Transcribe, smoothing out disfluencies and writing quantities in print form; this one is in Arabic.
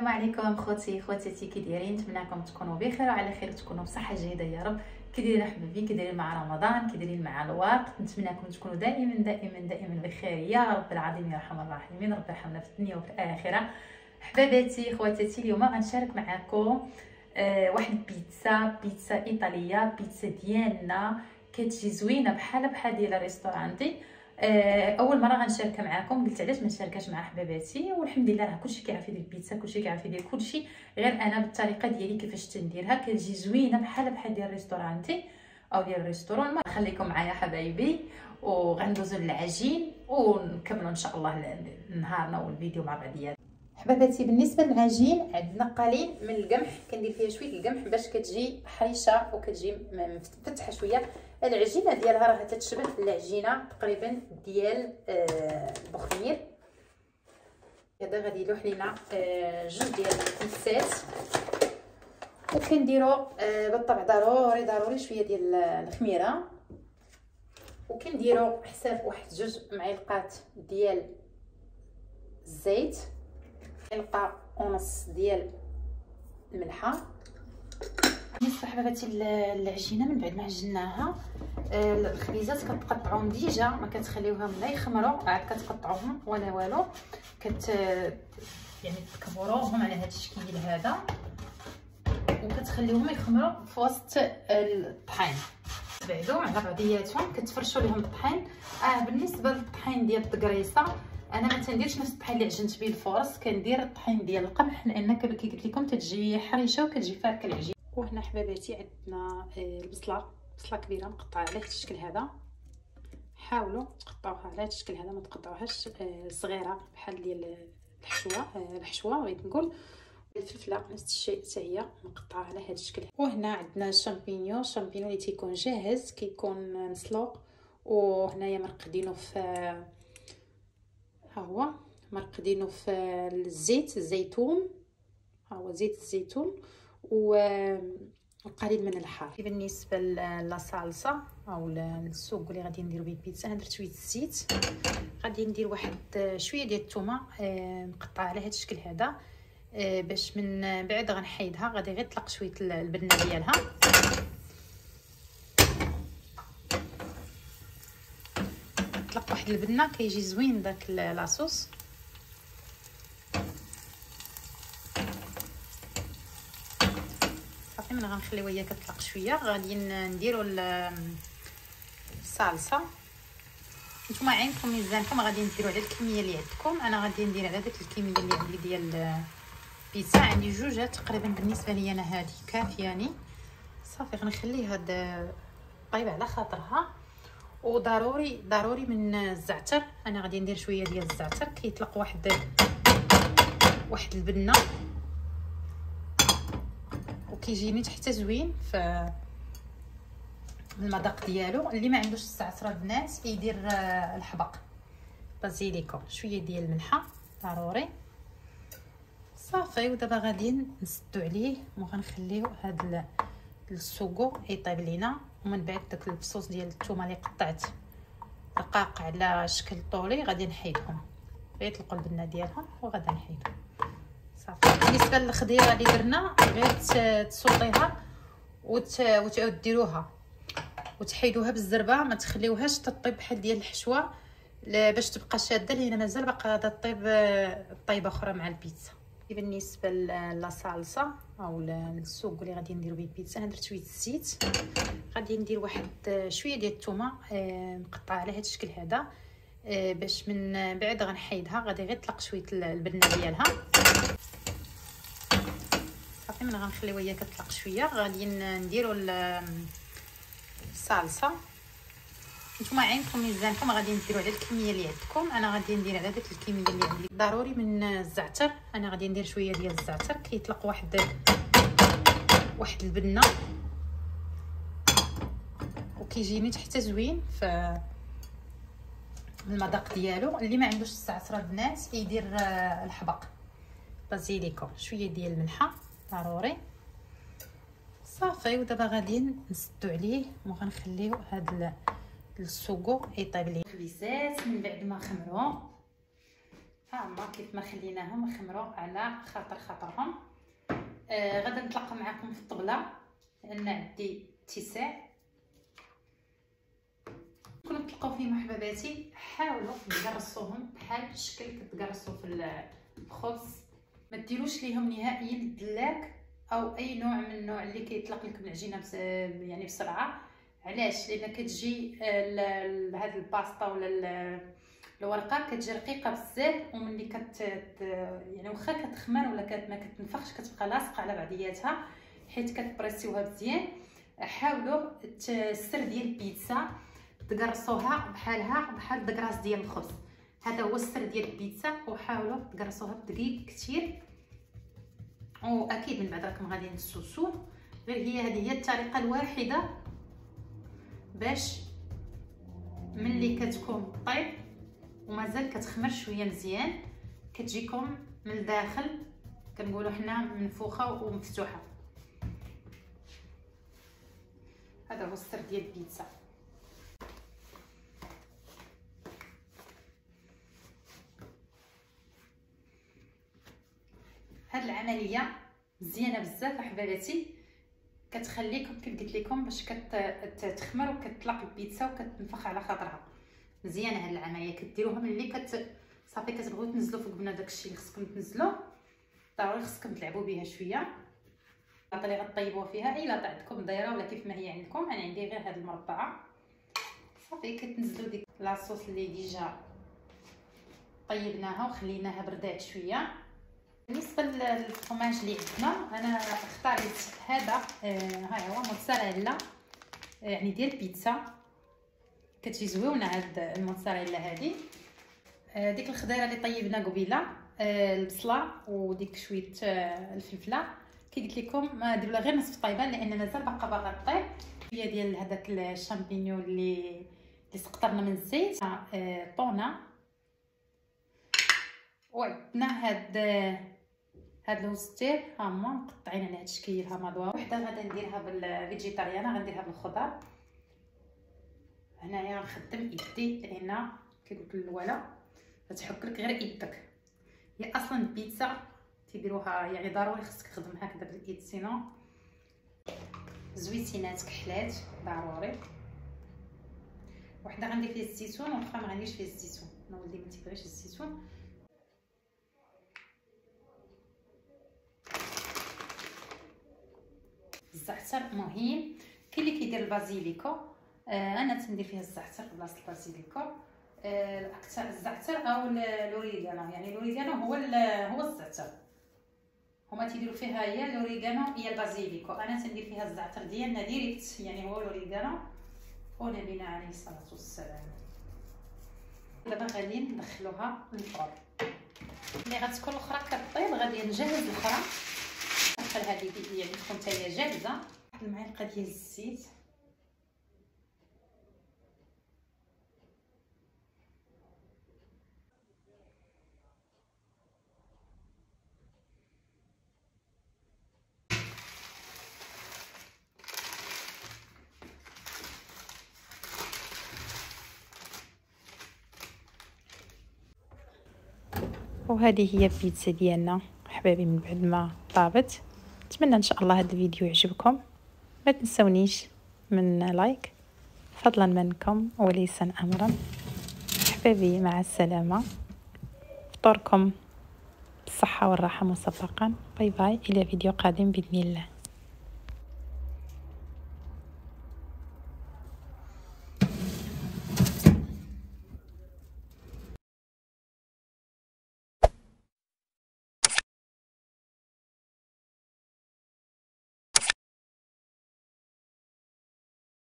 السلام عليكم خواتاتي كي دايرين؟ نتمنىكم تكونوا بخير وعلى خير، تكونوا بصحه جيده يا رب. كي دايرين حبابي؟ كي دايرين مع رمضان؟ كي دايرين مع الوقت؟ نتمنىكم تكونوا دائما بخير يا رب العظيم يا ارحم الراحمين. ربي يرحمنا في الدنيا وفي الاخره. حباباتي خواتاتي، اليوم غنشارك معكم واحد بيتزا ايطاليه، بيتزا ديالنا كتجي زوينه بحال ديال الريستورانتي. اول مره غنشاركها معكم، قلت علاش ما نشاركهاش مع حباباتي، والحمد لله راه كلشي كيعرف يدير البيتزا، كلشي كيعرف يدير كلشي، غير انا بالطريقه ديالي كيفاش تنديرها كتجي زوينه بحال ديال الريستورانتي او ديال الريستورون. خليكم معايا حبايبي وغندوزو للعجين ونكملوا ان شاء الله نهارنا والفيديو مع بعضياتنا. حباباتي بالنسبه للعجين عندنا قليل من القمح، كندير فيها شويه القمح باش كتجي حريشه وكتجي مفتحه شويه. العجينه ديالها راه تتشبه العجينه تقريبا ديال البخمير. هذا غادي يلوح لينا جوج ديال الكيسات، وكنديروا بالطبع ضروري شويه ديال الخميره، وكنديروا حساب واحد جوج معلقات ديال الزيت، معلقه ونص ديال الملحه. بالنسبه حباباتي العجينه من بعد ما عجناها، الخبيزات كتقطعوهم ديجا، ما كتخليوهم لا يخمروا عاد كتقطعوهم ولا والو، يعني تكبروهم على هذا الشكل هذا وكتخليوهم يخمروا في وسط الطحين. بعدهم على بعضياتهم كتفرشوا لهم الطحين. بالنسبه للطحين ديال الدقريصه انا ما تنديرش نفس الطحين اللي عجنت به الفرص، كندير الطحين ديال القمح، لان كي قلت لكم تتجي حريشه وكتجي فاركه العجين. وهنا حباباتي عندنا البصله كبيره مقطعه على هذا الشكل هذا. حاولوا تقطعوها على هذا الشكل هذا، ما تقطعوهاش صغيره بحال ديال الحشوه بغيت نقول. الفلفله نفس الشيء حتى هي مقطعه على هذا الشكل. وهنا عندنا الشامبينيون اللي تيكون جاهز، كيكون مسلوق، وهنايا مرقدينه في ها هو مرقدينه في الزيت الزيتون، ها هو زيت الزيتون وقليل من الحار. بالنسبه للصلصه او السوق اللي غادي نديرو به البيتزا، درت شويه الزيت، غادي ندير واحد شويه ديال الثومه مقطعه على هذا الشكل هذا، باش من بعد غنحيدها. غادي غير نطلق شويه البنه ديالها، نطلق واحد البنه كيجي زوين داك لاصوص. صافي من غنخليوها هي كتطلق شويه، غادي نديرو الصلصه. نتوما عينكم ميزانكم غادي نديرو على الكميه اللي عندكم، انا غادي ندير على داك الكميه اللي عندي ديال البيتزا. عندي جوجات تقريبا، بالنسبه لي انا هذه كافياني. صافي غنخليها طيب على خاطرها. وضروري من الزعتر، انا غادي ندير شويه ديال الزعتر كيطلق واحد البنه وكيجيني حتى زوين في المذاق ديالو. اللي ما عندوش الزعتر البنات يدير الحبق بازيليكو، شويه ديال الملحه ضروري. صافي ودابا غادي نسدو عليه وغنخليو هاد السوغو يطيب لينا، ومن بعد داك البصوص ديال الثومه اللي قطعت رقاق على شكل طولي غادي نحيدهم، غير يطلقوا البنه ديالهم وغادي نحيدهم. صافي بالنسبه للخضيره اللي درنا، غير تسوطيها وتعاود ديروها وتحيدوها بالزربه، ما تخليوهاش تطيب بحال ديال الحشوه باش تبقى شاده، لان مازال باقا غادا طيب طيبه اخرى مع البيتزا. بالنسبه للصلصه او السوق اللي غادي نديرو به البيتزا، درت شويه الزيت، غادي ندير واحد شويه ديال الثومه مقطعه على هذا الشكل هذا، باش من بعد غنحيدها. غادي غير نطلق شويه البنه ديالها. صافي من غنخليوها هي كتطلق شويه، غادي نديرو الصلصه. نتوما عينكم ميزانكم غادي نديرو على الكميه اللي عندكم، انا غادي ندير على داك الكميه اللي عندي. ضروري من الزعتر، انا غادي ندير شويه ديال الزعتر كيطلق واحد البنه وكيجيني حتى زوين في المذاق ديالو. اللي ما عندوش الزعتر البنات يدير الحبق بازيليكو، شويه ديال الملحه ضروري. صافي ودابا غادي نسدو عليه وغنخليو هاد السوغو يطيب لي. الخبيزات من بعد ما خمروا ها هما كيف ما خليناهم يخمروا على خاطرهم. غادا نتلاقى معكم في الطبله لان عندي اتساع. كنتو تلقاو فيهم حباباتي، حاولوا تقرصوهم بحال الشكل كتقرصوا في الخبز، ما ديروش ليهم نهائيا الدلاك او اي نوع من النوع اللي كيطلق لكم العجينه يعني بسرعه. علاش؟ لان كتجي هاد الباستا ولا الورقه كتجي رقيقه بزاف، وملي يعني واخا كتخمر ولا ما كتنفخش كتبقى لاصقه على بعضياتها حيت كتبريسيوها مزيان. حاولوا السر ديال البيتزا تقرصوها بحال دكراس ديال الخبز، هذا هو السر ديال البيتزا. وحاولوا تقرصوها بدقيق كثير، واكيد من بعد راكم غادي نسوسو. غير هذه هي الطريقه الواحده باش ملي كتكون طيب ومازال كتخمر شويه مزيان كتجيكم من الداخل كنقولوا حنا منفوخه ومفتوحه. هذا هو السر ديال البيتزا. هاد العمليه مزيانه بزاف احباباتي، كتخليكم كيف قلت لكم باش كتخمر وكتطلق البيتزا وكتنفخ على خاطرها. مزيانه هاد العمليه كديروها ملي صافي كتبغيو تنزلوا فوق بنا داكشي اللي خصكم تنزلوا، ضروري خصكم تلعبوا بها شويه. اللاطه اللي غطيبوها فيها اي لاطه عندكم دايره ولا كيف ما هي عندكم، انا عندي غير هاد المربعه. صافي كتنزلوا ديك لاصوص اللي ديجا طيبناها وخليناها بردات شويه. بالنسبه للفرماج اللي عندنا انا اختاريت هذا، ها هو موتزاريلا يعني ديال البيتزا، كتجي زوينه هاد الموتزاريلا هذه. ديك الخضيره اللي طيبنا قبيله، البصله وديك شويه الفلفله كي قلت لكم ديروا لها غير نصف طيبه لان مازال باغا طيب. شويه ديال هذاك الشامبينيون اللي سقطرنا من الزيت، طونه. وعندنا هاد الوستير ها هما مقطعين على هاد الشكل ها مضوى. وحده غادا نديرها بالفيجيتاريانه، غنديرها بالخضر. هنايا نخدم يدي لان كي قلت الاولى تحك لك غير يدك. هي اصلا البيتزا تيديروها يعني ضروري خصك تخدم هكذا بالايد، سينو زويتينات كحلات ضروري. وحده غندير فيها الزيتون واخا ما غنديرش فيها الزيتون، انا ولدي ما تيبغيش الزيتون. الزعتر مهم. كاين اللي كيدير البازيليكو، انا تندير فيها الزعتر بلاصه البازيليكو. الاكثر الزعتر او الاوريغانو، يعني الاوريغانو هو الزعتر، هما تيديروا فيها هي الاوريغانو هي البازيليكو. انا تندير فيها الزعتر ديالنا ديريكت يعني هو الاوريغانو ونبينا عليه الصلاه والسلام. دابا غادي ندخلوها للفرن. ملي غتكون الاخرى كطيب غادي نجهز الاخرى، ندخل هذه يعني تكون حتى هي جاهزه. واحد المعلقه ديال الزيت، وهذه هي البيتزا ديالنا حبايبي من بعد ما طابت. نتمنى ان شاء الله هذا الفيديو يعجبكم، ما تنسونيش من لايك فضلا منكم وليس امرا. حبايبي مع السلامه، فطوركم بالصحه والراحه مسبقا. باي باي، الى فيديو قادم باذن الله.